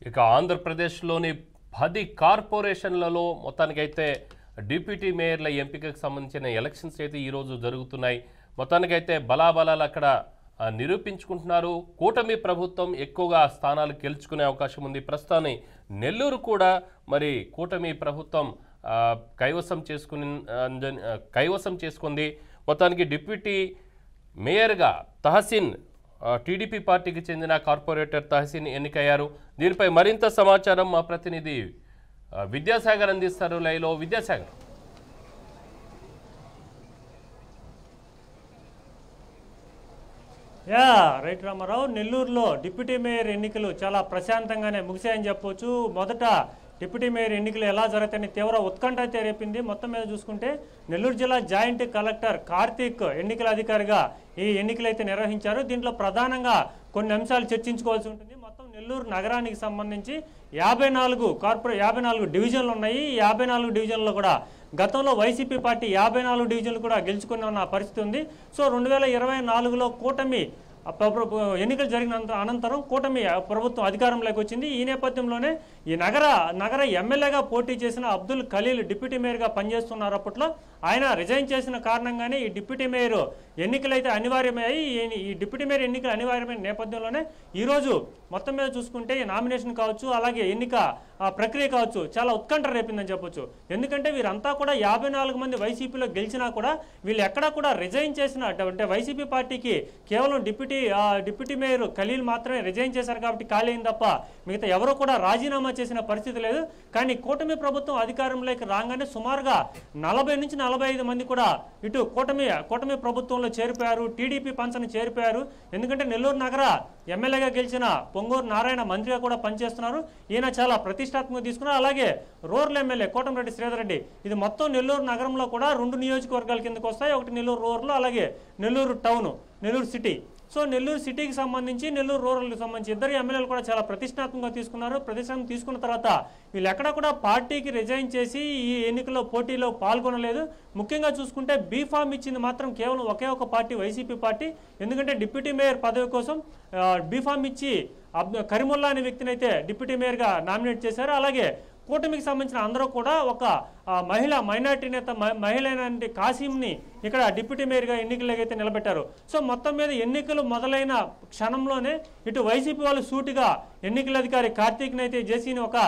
ఇక ఆంధ్రప్రదేశ్లోని 10 కార్పొరేషన్లలో మొత్తానికైతే డిప్యూటీ మేయర్ల ఎంపికకు సంబంధించిన ఎలక్షన్స్ అయితే ఈరోజు జరుగుతున్నాయి. మొత్తానికైతే బలాబలాలు అక్కడ నిరూపించుకుంటున్నారు. కూటమి ప్రభుత్వం ఎక్కువగా స్థానాలు గెలుచుకునే అవకాశం ఉంది. ప్రస్తుతాన్ని నెల్లూరు కూడా మరి కూటమి ప్రభుత్వం కైవసం చేసుకుంది. మొత్తానికి డిప్యూటీ మేయర్గా తహసీన్ టీడీపీ పార్టీకి చెందిన కార్పొరేటర్ తహసీన్ ఎన్నికయ్యారు. దీనిపై మరింత సమాచారం మా ప్రతినిధి విద్యాసాగర్ అందిస్తారు. లైవ్లో విద్యాసాగర్. రైట్ రామారావు, నెల్లూరులో డిప్యూటీ మేయర్ ఎన్నికలు చాలా ప్రశాంతంగానే ముగిశాయని చెప్పొచ్చు. మొదట డిప్యూటీ మేయర్ ఎన్నికలు ఎలా జరుగుతాయని తీవ్ర ఉత్కంఠ అయితే రేపింది. మొత్తం మీద చూసుకుంటే నెల్లూరు జిల్లా జాయింట్ కలెక్టర్ కార్తీక్ ఎన్నికల అధికారిగా ఈ ఎన్నికలు అయితే నిర్వహించారు. దీంట్లో ప్రధానంగా కొన్ని అంశాలు చర్చించుకోవాల్సి ఉంటుంది. మొత్తం నెల్లూరు నగరానికి సంబంధించి 54 డివిజన్లు ఉన్నాయి. ఈ 54 డివిజన్లో కూడా గతంలో వైసీపీ పార్టీ 54 డివిజన్లు కూడా గెలుచుకుని ఉన్న పరిస్థితి ఉంది. సో 2024లో కూటమి ఎన్నికలు జరిగిన అనంతరం కూటమి ప్రభుత్వం అధికారంలోకి వచ్చింది. ఈ నేపథ్యంలోనే ఈ నగర ఎమ్మెల్యేగా పోటీ చేసిన అబ్దుల్ ఖలీల్ డిప్యూటీ మేయర్గా పనిచేస్తున్నారు. అప్పట్లో ఆయన రిజైన్ చేసిన కారణంగానే ఈ డిప్యూటీ మేయర్ ఎన్నికలు అయితే అనివార్యమయ్యాయి. ఈ డిప్యూటీ మేయర్ ఎన్నికలు అనివార్యమైన నేపథ్యంలోనే ఈరోజు మొత్తం మీద చూసుకుంటే ఈ నామినేషన్ కావచ్చు, అలాగే ఎన్నిక ప్రక్రియ కావచ్చు, చాలా ఉత్కంఠ రేపిందని చెప్పొచ్చు. ఎందుకంటే వీరంతా కూడా 54 మంది వైసీపీలో గెలిచినా కూడా వీళ్ళు ఎక్కడా కూడా రిజైన్ చేసిన అంటే వైసీపీ పార్టీకి కేవలం డిప్యూటీ మేయర్ ఖలీల్ మాత్రమే రిజైన్ చేశారు కాబట్టి ఖాళీ అయింది తప్ప మిగతా ఎవరూ కూడా రాజీనామా చేసిన పరిస్థితి లేదు. కానీ కూటమి ప్రభుత్వం అధికారంలోకి రాగానే సుమారుగా 40 నుంచి 45 మంది కూడా ఇటు కూటమి ప్రభుత్వంలో చేరిపోయారు. టీడీపీ పంచను చేరిపోయారు. ఎందుకంటే నెల్లూరు నగర ఎమ్మెల్యేగా గెలిచిన పొంగూరు నారాయణ మంత్రిగా కూడా పనిచేస్తున్నారు. ఈయన చాలా ప్రతిష్టాత్మకంగా తీసుకున్నారు. అలాగే రూరల్ ఎమ్మెల్యే కోటంరెడ్డి శ్రీధర్ రెడ్డి. ఇది మొత్తం నెల్లూరు నగరంలో కూడా 2 నియోజకవర్గాల కిందకు వస్తాయి. ఒకటి నెల్లూరు రూరల్, అలాగే Nellore town, Nellore city. So Nellore సిటీకి సంబంధించి, నెల్లూరు రూరల్కి సంబంధించి ఇద్దరు ఎమ్మెల్యేలు కూడా చాలా ప్రతిష్టాత్మకంగా తీసుకున్నారు. ప్రతిష్టాత్మకంగా తీసుకున్న తర్వాత వీళ్ళు ఎక్కడా కూడా పార్టీకి రిజైన్ చేసి ఈ ఎన్నికల్లో పోటీలో పాల్గొనలేదు. ముఖ్యంగా చూసుకుంటే బీఫామ్ ఇచ్చింది మాత్రం కేవలం ఒకే ఒక పార్టీ, వైసీపీ పార్టీ. ఎందుకంటే డిప్యూటీ మేయర్ పదవి కోసం బీఫామ్ ఇచ్చి కరీముల్లా అనే వ్యక్తిని అయితే డిప్యూటీ మేయర్గా నామినేట్ చేశారు. అలాగే కూటమికి సంబంధించిన అందరూ కూడా ఒక మైనార్టీ నేత మహిళ అయిన కాసింని ఇక్కడ డిప్యూటీ మేయర్గా ఎన్నికలకు అయితే నిలబెట్టారు. సో మొత్తం మీద ఎన్నికలు మొదలైన క్షణంలోనే ఇటు వైసీపీ వాళ్ళు సూటిగా ఎన్నికల అధికారి కార్తీక్ని అయితే జేసీని ఒక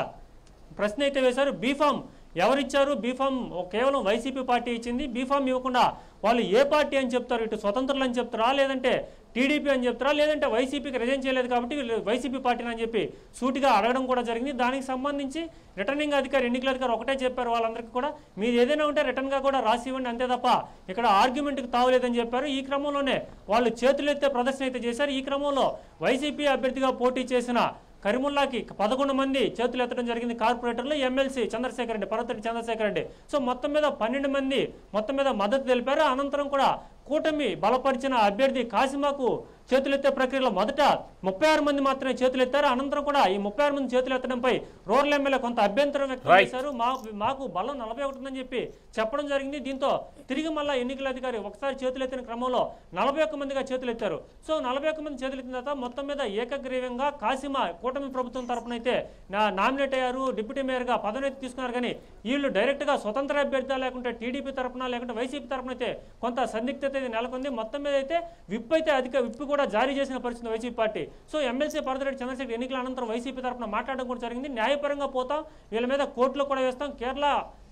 ప్రశ్న అయితే వేశారు. బీఫామ్ ఎవరిచ్చారు? బీఫామ్ కేవలం వైసీపీ పార్టీ ఇచ్చింది. బీఫామ్ ఇవ్వకుండా వాళ్ళు ఏ పార్టీ అని చెప్తారు? ఇటు స్వతంత్రులు అని చెప్తారా, లేదంటే టీడీపీ అని చెప్తారా, లేదంటే వైసీపీకి రిజైన్ చేయలేదు కాబట్టి వైసీపీ పార్టీని అని చెప్పి సూటిగా అడగడం కూడా జరిగింది. దానికి సంబంధించి రిటర్నింగ్ అధికారి, ఎన్నికల అధికారి ఒకటే చెప్పారు వాళ్ళందరికీ కూడా, మీరు ఏదైనా ఉంటే రిటర్న్గా కూడా రాసి ఇవ్వండి, అంతే తప్ప ఇక్కడ ఆర్గ్యుమెంట్కి తావలేదని చెప్పారు. ఈ క్రమంలోనే వాళ్ళు చేతులెత్తే ప్రదర్శన అయితే చేశారు. ఈ క్రమంలో వైసీపీ అభ్యర్థిగా పోటీ చేసిన కరీముల్లాకి 11 మంది చేతులు ఎత్తడం జరిగింది. కార్పొరేటర్లు, ఎమ్మెల్సీ చంద్రశేఖర్ రెడ్డి, పర్వతరెడ్డి చంద్రశేఖర్ రెడ్డి. సో మొత్తం మీద 12 మంది మొత్తం మీద మద్దతు తెలిపారు. అనంతరం కూడా కూటమి బలపరిచిన అభ్యర్థి కాసిమాకు చేతులెత్తే ప్రక్రియలో మొదట 36 మంది మాత్రమే చేతులెత్తారు. అనంతరం కూడా ఈ 36 మంది చేతులెత్తడంపై రూరల్ ఎమ్మెల్యే కొంత అభ్యంతరం వ్యక్తం చేశారు. మాకు బలం 41 ఉందని చెప్పి చెప్పడం జరిగింది. దీంతో తిరిగి మళ్ళా ఎన్నికల అధికారి ఒకసారి చేతులెత్తిన క్రమంలో 41 మందిగా చేతులెత్తారు. సో 41 మంది చేతులెత్తిన తర్వాత మొత్తం మీద ఏకగ్రీవంగా కాసిమా కూటమి ప్రభుత్వం తరఫున అయితే నామినేట్ అయ్యారు. డిప్యూటీ మేయర్గా పదవి తీసుకున్నారు. కానీ వీళ్ళు డైరెక్ట్గా స్వతంత్ర అభ్యర్థి లేకుంటే టీడీపీ తరఫున లేకుంటే వైసీపీ తరఫున అయితే కొంత సందిగ్ధత నెలకొంది. మొత్తం మీద అయితే విప్ కూడా జారీ చేసిన పరిస్థితి YCP party. So MLC Parvathareddy Chandrasekhar ఎన్నికల అనంతరం వైసీపీ తరఫున మాట్లాడడం కూడా జరిగింది. న్యాయపరంగా పోతాం, వీళ్ళ మీద కోర్టులో కూడా వేస్తాం. కేరళ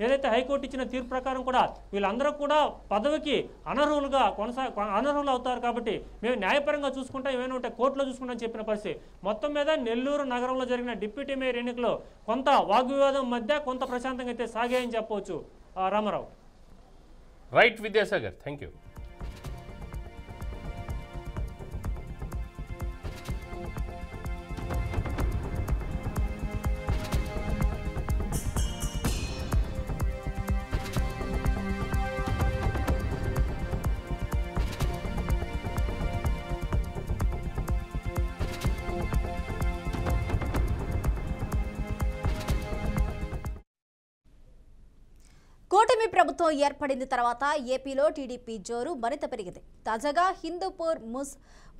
ఏదైతే హైకోర్టు ఇచ్చిన తీర్పు ప్రకారం కూడా వీళ్ళందరూ కూడా పదవికి అనర్హులు అవుతారు కాబట్టి మేము న్యాయపరంగా చూసుకుంటాం, ఏమైనా ఉంటే కోర్టులో చూసుకుంటాం చెప్పిన పరిస్థితి. మొత్తం మీద నెల్లూరు నగరంలో జరిగిన డిప్యూటీ మేయర్ ఎన్నికలు కొంత వాగ్వివాదం మధ్య కొంత ప్రశాంతంగా అయితే సాగాయని చెప్పవచ్చు. Ramarao. Right Vidyasagar, thank you. కూటమి ప్రభుత్వం ఏర్పడిన తర్వాత ఏపీలో టీడీపీ జోరు మరింత పెరిగింది. తాజాగా హిందూపూర్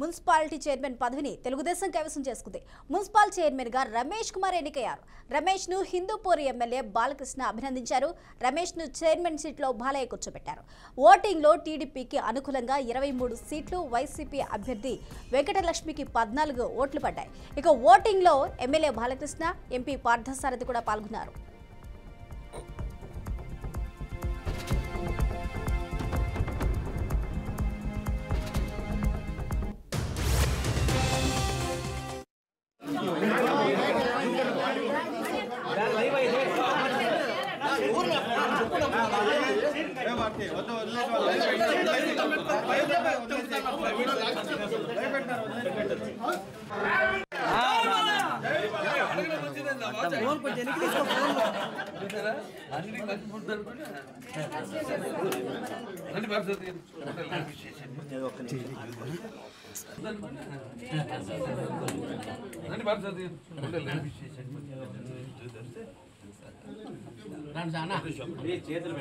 మున్సిపాలిటీ చైర్మన్ పదవిని తెలుగుదేశం కైవసం చేసుకుంది. మున్సిపల్ చైర్మన్ గా రమేష్ కుమార్ ఎన్నికయ్యారు. రమేష్ ను హిందూపూర్ ఎమ్మెల్యే బాలకృష్ణ అభినందించారు. రమేష్ ను చైర్మన్ సీట్లో బాలయ్య కూర్చోబెట్టారు. ఓటింగ్ లో టీడీపీకి అనుకూలంగా 23 సీట్లు, వైసీపీ అభ్యర్థి వెంకటలక్ష్మికి 14 ఓట్లు పడ్డాయి. ఇక ఓటింగ్ లో ఎమ్మెల్యే బాలకృష్ణ, ఎంపీ పార్థసారథి కూడా పాల్గొన్నారు. చేతులు